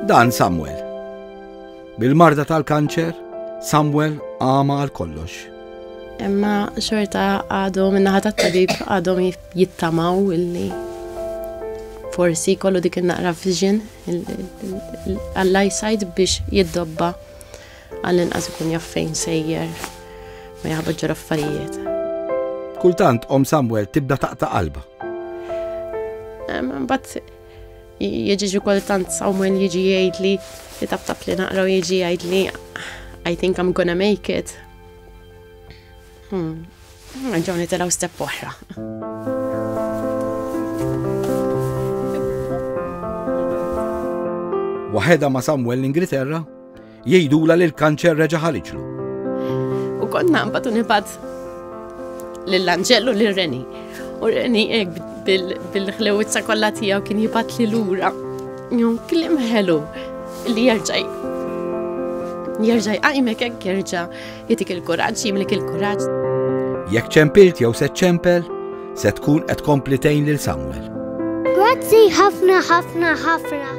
Dan Samuel. Bil-marda tal-kanċer, Samuel għama għal kollox. Imma xorta għadhom minnaħa tat-tabib għadhom jittamaw illi forsi kollu dik il-naqra vision għall-eyesight biex jiddobba għall-inqas ikun jaffejn sejjer ma jaħbġġu affarijiet. Kultant Samuel tibda taqta' qalba. Mbagħad jiġi kultant Samuel jiġi jgħidli li tabtab li naqra u jiġi jgħidli I think I'm gonna make it. Ġewni telaw step oħra. Waħedha ma' Samuel l-Ingilterra jgħidula li l-kanċer reġa' ħaliġlu. U konna mbagħad nibgħat lill-Anġellu lil Reni. U Reni hekk bil-ħlewitza kollha tiegħu kien jibgħat li lura. Kliem ħelu li jerġa' jqajmek hekk jerġa' jagħtik il-kuraġġ, jimlik il-kuraġġ. Jekk ċempilt jew se ċempel, se tkun qed tkompli tgħin lil Samuel. Grazzi ħafna ħafna ħafna.